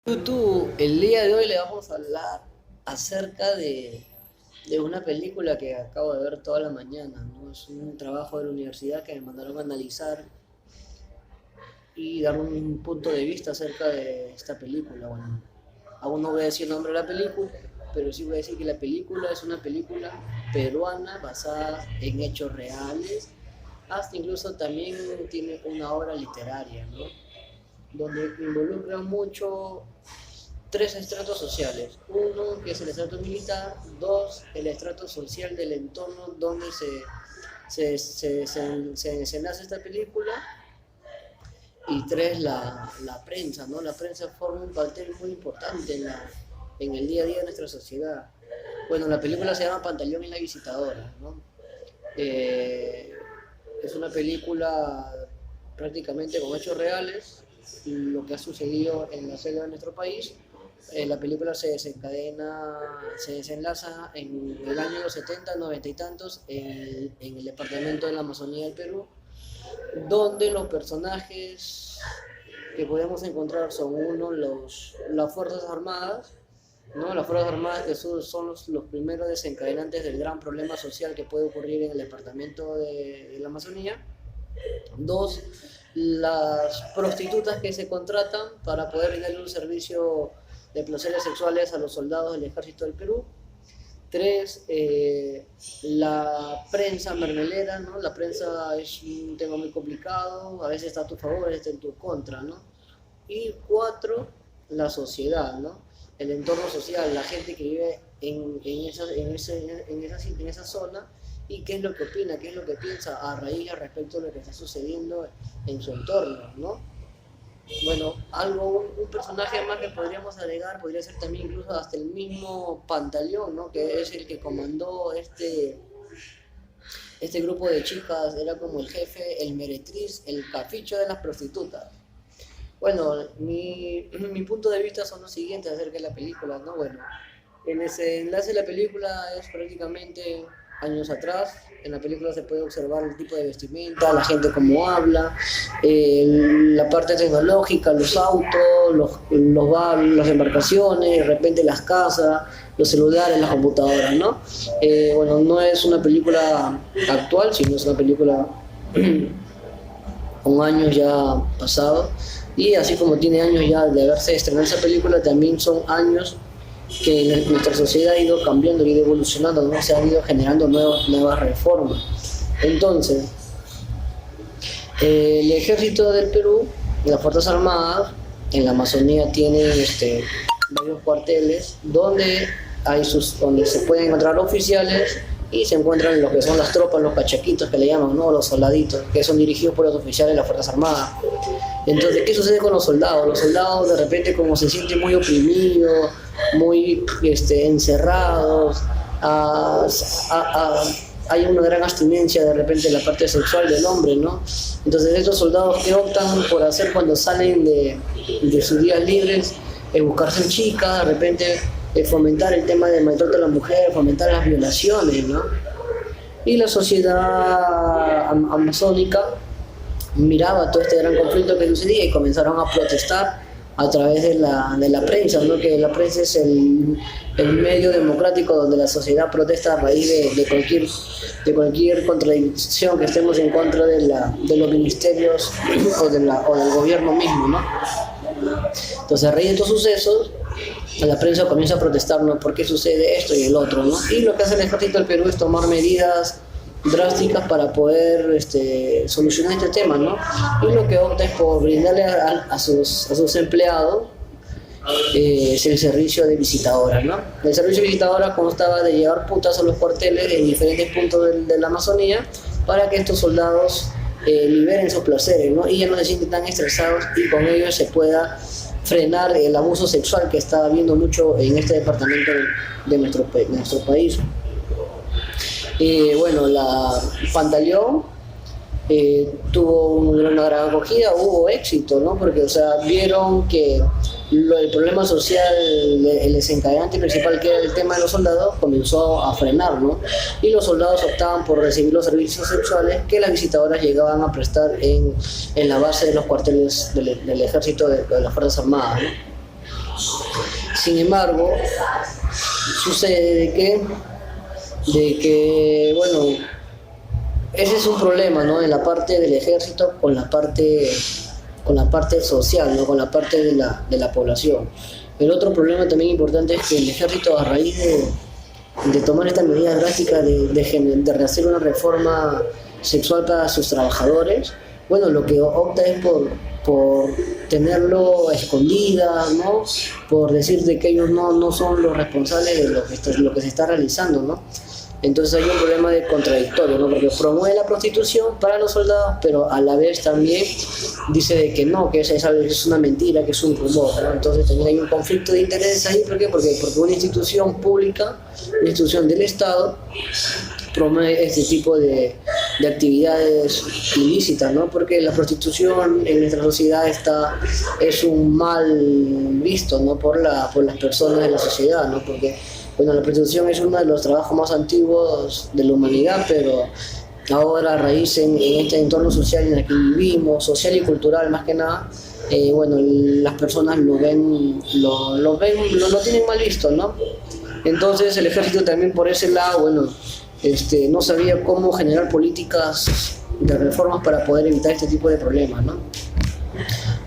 El día de hoy le vamos a hablar acerca de una película que acabo de ver toda la mañana, ¿no? Es un trabajo de la universidad que me mandaron a analizar y dar un punto de vista acerca de esta película. Bueno, aún no voy a decir el nombre de la película, pero sí voy a decir que la película es una película peruana basada en hechos reales, hasta incluso también tiene una obra literaria, ¿no? Donde involucra mucho tres estratos sociales. Uno, que es el estrato militar. Dos, el estrato social del entorno donde se desenlaza esta película. Y tres, la prensa, ¿no? La prensa forma un papel muy importante en el día a día de nuestra sociedad. Bueno, la película se llama Pantaleón y la visitadora, ¿no? Eh, es una película prácticamente con hechos reales, lo que ha sucedido en la selva de nuestro país. La película se desenlaza en el año 70, 90 y tantos, en el departamento de la Amazonía del Perú, donde los personajes que podemos encontrar son uno, las Fuerzas Armadas, ¿no? Las Fuerzas Armadas que son los primeros desencadenantes del gran problema social que puede ocurrir en el departamento de la Amazonía. Dos, las prostitutas que se contratan para poder brindarle un servicio de placeres sexuales a los soldados del ejército del Perú. Tres, la prensa mermelera, ¿no? La prensa es un tema muy complicado, a veces está a tu favor, a veces está en tu contra, ¿no? Y cuatro, la sociedad, ¿no? El entorno social, la gente que vive en esa zona, y qué es lo que opina, qué es lo que piensa a raíz respecto a lo que está sucediendo en su entorno, ¿no? Bueno, un personaje más que podríamos agregar podría ser también incluso hasta el mismo Pantaleón, ¿no? Que es el que comandó este grupo de chicas, era como el jefe, el meretriz, el caficho de las prostitutas. Bueno, mi punto de vista son los siguientes acerca de la película, ¿no? Bueno, en ese enlace de la película es prácticamente años atrás. En la película se puede observar el tipo de vestimenta, la gente cómo habla, la parte tecnológica, los autos, las embarcaciones, de repente las casas, los celulares, las computadoras, ¿no? Bueno, no es una película actual, sino es una película con años ya pasados. Y así como tiene años ya de haberse estrenado esa película, también son años que nuestra sociedad ha ido cambiando, ha ido evolucionando, ¿no? Se han ido generando nuevas reformas. Entonces, el ejército del Perú, las Fuerzas Armadas, en la Amazonía tienen varios cuarteles donde se pueden encontrar oficiales y se encuentran lo que son las tropas, los cachaquitos que le llaman, ¿no? Los soldaditos, que son dirigidos por los oficiales de las Fuerzas Armadas. Entonces, ¿qué sucede con los soldados? Los soldados de repente, como se sienten muy oprimidos, muy encerrados, hay una gran abstinencia de repente en la parte sexual del hombre, ¿no? Entonces estos soldados, ¿qué optan por hacer cuando salen de sus días libres? Buscarse chicas, de repente fomentar el tema del maltrato a la mujer, fomentar las violaciones, ¿no? Y la sociedad amazónica miraba todo este gran conflicto que sucedía y comenzaron a protestar a través de la prensa, ¿no? Que la prensa es el medio democrático donde la sociedad protesta a raíz de cualquier contradicción que estemos en contra de los ministerios o del gobierno mismo, ¿no? Entonces, a raíz de estos sucesos, la prensa comienza a protestar, ¿no? ¿Por qué sucede esto y el otro, ¿no? Y lo que hace el ejército del Perú es tomar medidas drásticas para poder solucionar este tema, ¿no? Y lo que opta es por brindarle a sus empleados es el servicio de visitadora, ¿no? El servicio de visitadora constaba de llevar putas a los cuarteles en diferentes puntos de la Amazonía para que estos soldados liberen sus placeres, ¿no? Y ya no se sienten tan estresados y con ello se pueda frenar el abuso sexual que está habiendo mucho en este departamento de nuestro país. Bueno, la Pantaleón tuvo una gran acogida, hubo éxito, ¿no? Porque, o sea, vieron que el problema social, el desencadenante principal, que era el tema de los soldados, comenzó a frenar, ¿no? Y los soldados optaban por recibir los servicios sexuales que las visitadoras llegaban a prestar en la base de los cuarteles del ejército de las Fuerzas Armadas, ¿no? Sin embargo, sucede de que, bueno, ese es un problema, ¿no? En la parte del ejército con la parte social, ¿no? Con la parte de la población. El otro problema también importante es que el ejército, a raíz de tomar esta medida drástica de hacer una reforma sexual para sus trabajadores, bueno, lo que opta es por tenerlo escondida, ¿no? Por decir de que ellos no son los responsables de lo que se está realizando, ¿no? Entonces hay un problema de contradictorio, ¿no? Porque promueve la prostitución para los soldados, pero a la vez también dice de que no, que es una mentira, que es un rumor, ¿no? Entonces también hay un conflicto de intereses ahí. ¿Por qué? Porque una institución pública, una institución del Estado, promueve este tipo de actividades ilícitas, ¿no? Porque la prostitución en nuestra sociedad es un mal visto, ¿no? Por las personas de la sociedad, ¿no? Porque, bueno, la prostitución es uno de los trabajos más antiguos de la humanidad, pero ahora a raíz en este entorno social en el que vivimos, social y cultural más que nada, bueno, las personas lo tienen mal visto, ¿no? Entonces el ejército también por ese lado, bueno, no sabía cómo generar políticas de reformas para poder evitar este tipo de problemas, ¿no?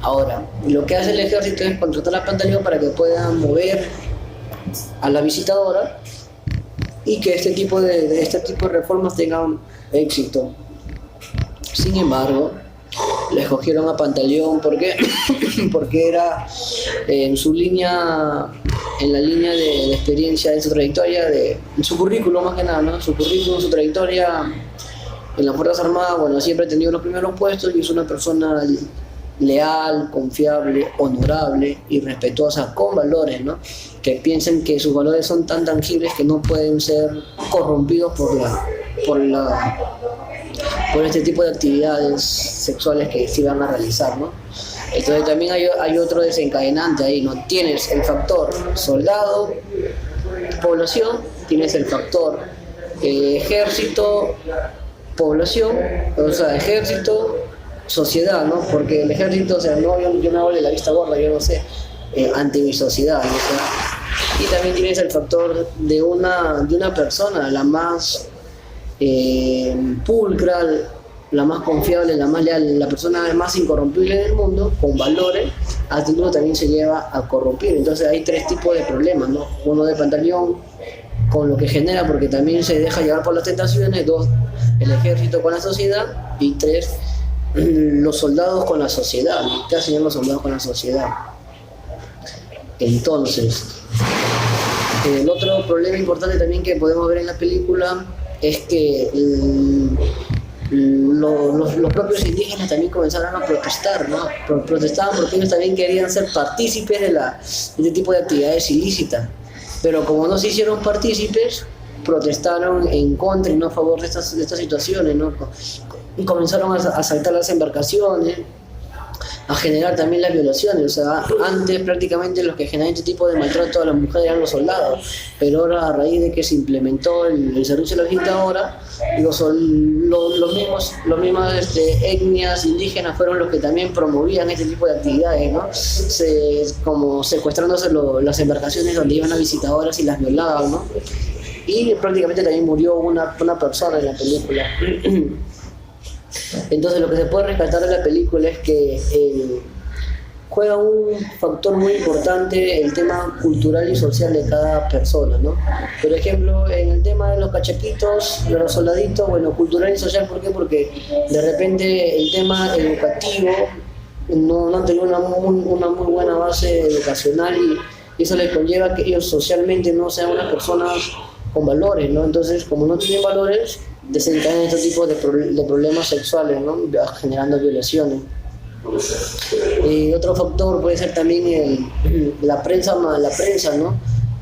Ahora, lo que hace el ejército es contratar a Pantaleón para que puedan mover a la visitadora y que este tipo de reformas tengan éxito. Sin embargo, le escogieron a Pantaleón porque era en la línea de experiencia de su trayectoria, en su currículum más que nada, ¿no? Su currículum, su trayectoria en las Fuerzas Armadas, bueno, siempre ha tenido los primeros puestos y es una persona leal, confiable, honorable y respetuosa, con valores, ¿no? Que piensen que sus valores son tan tangibles que no pueden ser corrompidos por este tipo de actividades sexuales que se van a realizar, ¿no? Entonces también hay otro desencadenante ahí, ¿no? Tienes el factor soldado, población, tienes el factor ejército, población, o sea, ejército, sociedad, ¿no? Porque el ejército, o sea, yo me hago de la vista gorda, yo no sé, ante mi sociedad, ¿no? O sea, y también tienes el factor de una persona, la más pulcra, la más confiable, la más leal, la persona más incorrompible del mundo, con valores, a título también se lleva a corrompir. Entonces hay tres tipos de problemas, ¿no? Uno de Pantaleón, con lo que genera, porque también se deja llevar por las tentaciones. Dos, el ejército con la sociedad. Y tres, los soldados con la sociedad, ¿no? ¿Qué hacen los soldados con la sociedad? Entonces, el otro problema importante también que podemos ver en la película es que los propios indígenas también comenzaron a protestar, ¿no? Protestaban porque ellos también querían ser partícipes de este tipo de actividades ilícitas, pero como no se hicieron partícipes, protestaron en contra y no a favor de estas situaciones, ¿no? Y comenzaron a asaltar las embarcaciones, a generar también las violaciones. O sea, antes prácticamente los que generaban este tipo de maltrato a las mujeres eran los soldados, pero ahora, a raíz de que se implementó el servicio de la visitadora, los mismas etnias indígenas fueron los que también promovían este tipo de actividades, ¿no? Como secuestrándose las embarcaciones donde iban las visitadoras y las violaban, ¿no? Y prácticamente también murió una persona en la película. Entonces lo que se puede rescatar de la película es que juega un factor muy importante el tema cultural y social de cada persona, ¿no? Por ejemplo, en el tema de los cachaquitos, de los soldaditos, bueno, cultural y social, ¿por qué? Porque de repente el tema educativo no han tenido una muy buena base educacional y eso les conlleva que ellos socialmente no sean unas personas con valores, ¿no? Entonces, como no tienen valores, desencadenan este tipo de problemas sexuales, ¿no? Generando violaciones. Otro factor puede ser también la prensa, ¿no?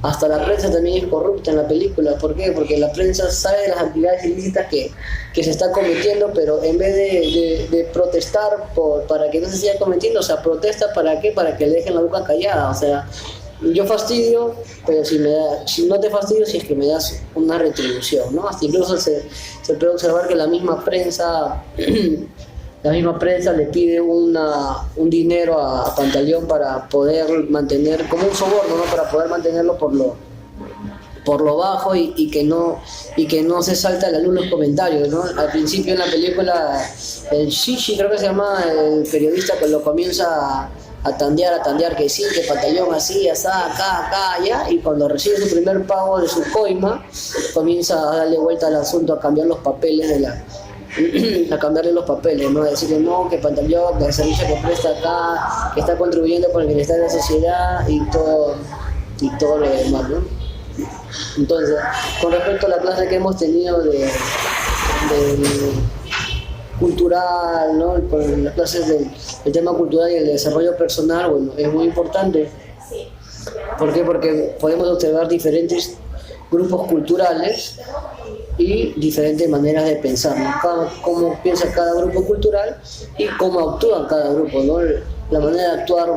Hasta la prensa también es corrupta en la película. ¿Por qué? Porque la prensa sabe de las actividades ilícitas que se están cometiendo, pero en vez de protestar para que no se siga cometiendo, o sea, protesta ¿para qué? Para que le dejen la boca callada. O sea, yo fastidio, pero si no te fastidio, si es que me das una retribución, ¿no? Hasta incluso se puede observar que la misma prensa la misma prensa le pide un dinero a Pantaleón para poder mantener, como un soborno, ¿no? Para poder mantenerlo por lo bajo y que no se salta a la luz los comentarios, ¿no? Al principio en la película, el Shishi, creo que se llama, el periodista que lo comienza a tandear, que sí, que Pantaleón así, asá, acá, allá, y cuando recibe su primer pago de su coima, comienza a darle vuelta al asunto, a cambiar los papeles a cambiarle los papeles, ¿no? A decirle no, que Pantaleón, que el servicio que presta acá, que está contribuyendo por el bienestar de la sociedad y todo lo demás, ¿no? Entonces, con respecto a la clase que hemos tenido de cultural, ¿no? Con las clases del tema cultural y el desarrollo personal, bueno, es muy importante. ¿Por qué? Porque podemos observar diferentes grupos culturales y diferentes maneras de pensar, ¿no? Cómo piensa cada grupo cultural y cómo actúa cada grupo, ¿no? La manera de actuar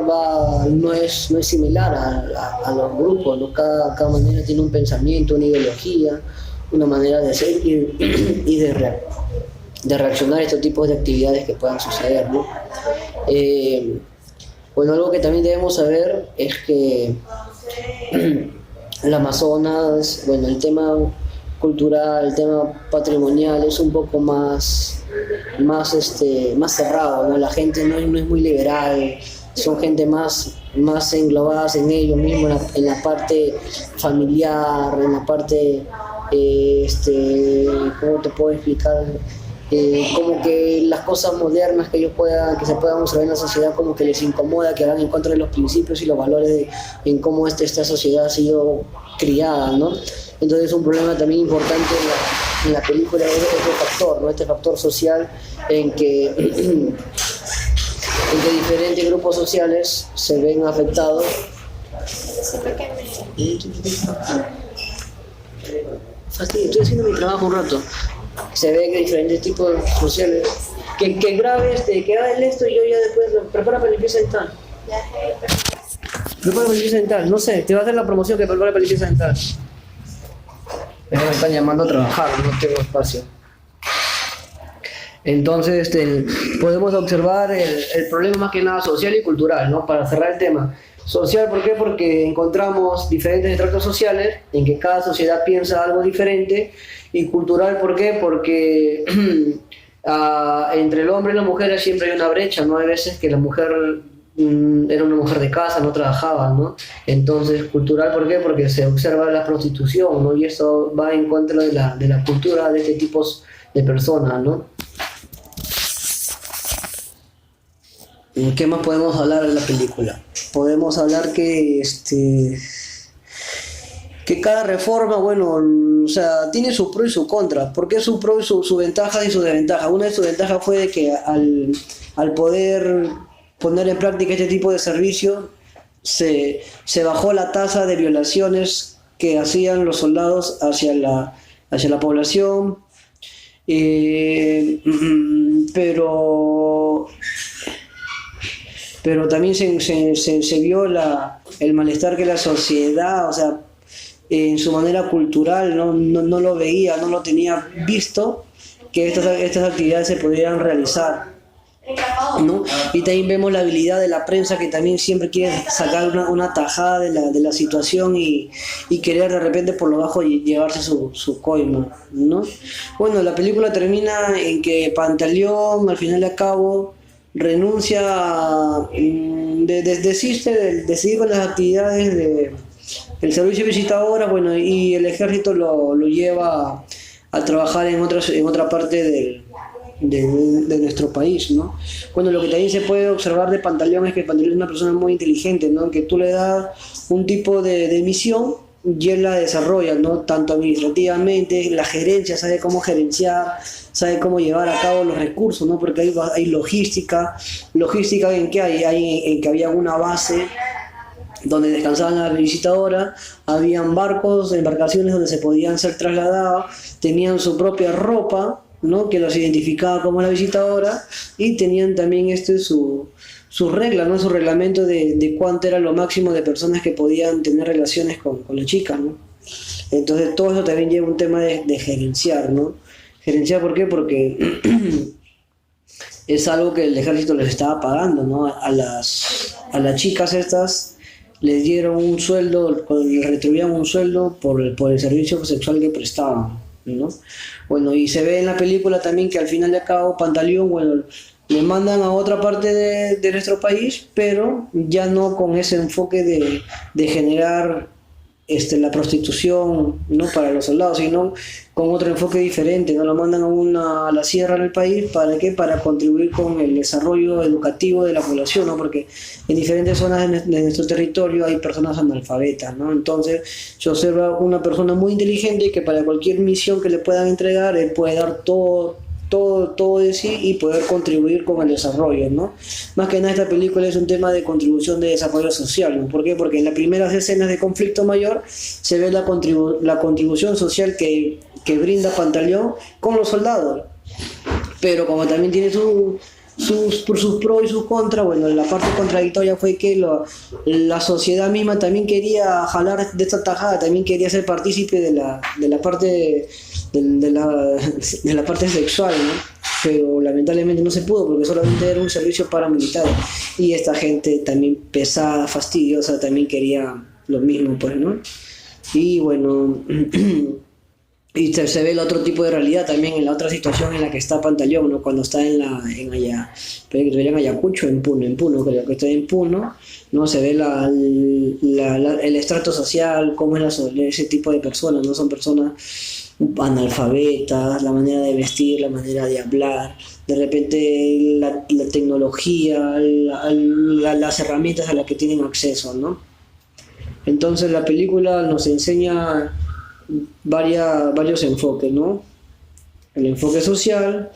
no es similar a los grupos, ¿no? Cada manera tiene un pensamiento, una ideología, una manera de ser y de reaccionar a estos tipos de actividades que puedan suceder, ¿no? Bueno, algo que también debemos saber es que el Amazonas, bueno, el tema cultural, el tema patrimonial es un poco más cerrado, ¿no? La gente no es muy liberal, son gente más englobadas en ellos mismos, en la parte familiar, en la parte, ¿cómo te puedo explicar? Como que las cosas modernas que se puedan observar en la sociedad como que les incomoda, que van en contra de los principios y los valores en cómo esta sociedad ha sido criada, ¿no? Entonces es un problema también importante en la película, este factor, ¿no? Este factor social en que diferentes grupos sociales se ven afectados. Estoy haciendo mi trabajo un rato. Se ve que diferentes tipos sociales que grabe que haga esto y yo ya después prepara para limpieza dental. Prepara para limpieza dental, no sé, te va a hacer la promoción que prepara para limpieza dental. Me están llamando a trabajar, no tengo espacio. Entonces podemos observar el problema más que nada social y cultural, ¿no? Para cerrar el tema. Social, ¿por qué? Porque encontramos diferentes estratos sociales en que cada sociedad piensa algo diferente. Y cultural, ¿por qué? Porque entre el hombre y la mujer siempre hay una brecha, ¿no? Hay veces que la mujer era una mujer de casa, no trabajaba, ¿no? Entonces, cultural, ¿por qué? Porque se observa la prostitución, ¿no? Y eso va en contra de la cultura de este tipo de personas, ¿no? ¿Qué más podemos hablar de la película? Podemos hablar que cada reforma, bueno, o sea, tiene su pro y su contra. ¿Por qué su pro y su ventaja y su desventaja? Una de sus ventajas fue de que al poder poner en práctica este tipo de servicio, se bajó la tasa de violaciones que hacían los soldados hacia la población, pero también se vio el malestar que la sociedad, o sea, en su manera cultural no lo veía, no lo tenía visto, que estas actividades se pudieran realizar, ¿no? Y también vemos la habilidad de la prensa, que también siempre quiere sacar una tajada de la situación y querer de repente por lo bajo llevarse su coima, ¿no? Bueno, la película termina en que Pantaleón al final de cabo renuncia, desiste de seguir con las actividades del servicio de visitadoras, bueno, y el ejército lo lleva a trabajar en otra parte de nuestro país, ¿no? Bueno, lo que también se puede observar de Pantaleón es que Pantaleón es una persona muy inteligente, ¿no? Que tú le das un tipo de misión y él la desarrolla, ¿no? Tanto administrativamente, la gerencia, sabe cómo gerenciar, sabe cómo llevar a cabo los recursos, ¿no? Porque hay logística en que en que había una base donde descansaban las visitadoras, habían embarcaciones donde se podían ser trasladados, tenían su propia ropa, ¿no? Que los identificaba como la visitadora, y tenían también su regla, ¿no? Su reglamento de cuánto era lo máximo de personas que podían tener relaciones con la chica, ¿no? Entonces todo eso también lleva un tema de gerenciar, ¿no? Gerenciar, ¿por qué? Porque es algo que el ejército les estaba pagando, ¿no? A las chicas estas les dieron un sueldo, les retribuían un sueldo por el servicio sexual que prestaban, ¿no? Bueno, y se ve en la película también que al final de cabo Pantaleón, bueno, le mandan a otra parte de nuestro país, pero ya no con ese enfoque de generar la prostitución, ¿no? Para los soldados, sino con otro enfoque diferente, ¿no? Lo mandan a la sierra del país, ¿para qué? Para contribuir con el desarrollo educativo de la población, ¿no? Porque en diferentes zonas de nuestro territorio hay personas analfabetas, ¿no? Entonces se observa una persona muy inteligente que para cualquier misión que le puedan entregar, él puede dar todo de sí y poder contribuir con el desarrollo, ¿no? Más que nada esta película es un tema de contribución de desarrollo social, ¿no? ¿Por qué? Porque en las primeras escenas de conflicto mayor se ve la contribución social que brinda Pantaleón con los soldados, pero como también tiene sus pros y sus contras, bueno, la parte contradictoria fue que la sociedad misma también quería jalar de esta tajada, también quería ser partícipe de la parte de la parte sexual, ¿no? Pero lamentablemente no se pudo porque solamente era un servicio paramilitar y esta gente también pesada, fastidiosa, también quería lo mismo, pues, ¿no? Y bueno, y se ve el otro tipo de realidad también en la otra situación en la que está Pantaleón, ¿no? Cuando está en Ayacucho, en Puno, creo que está en Puno, ¿no? Se ve el estrato social, cómo es ese tipo de personas, ¿no? Son personas analfabetas, la manera de vestir, la manera de hablar, de repente la tecnología, las herramientas a las que tienen acceso, ¿no? Entonces la película nos enseña varios enfoques, ¿no? El enfoque social,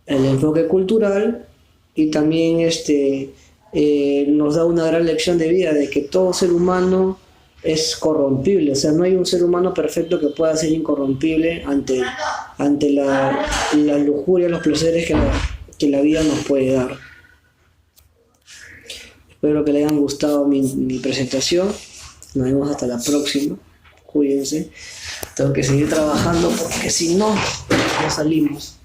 el enfoque cultural y también nos da una gran lección de vida de que todo ser humano es corrompible, o sea, no hay un ser humano perfecto que pueda ser incorrompible ante la lujuria, los placeres que la vida nos puede dar. Espero que les hayan gustado mi presentación. Nos vemos hasta la próxima. Cuídense. Tengo que seguir trabajando porque si no, no salimos.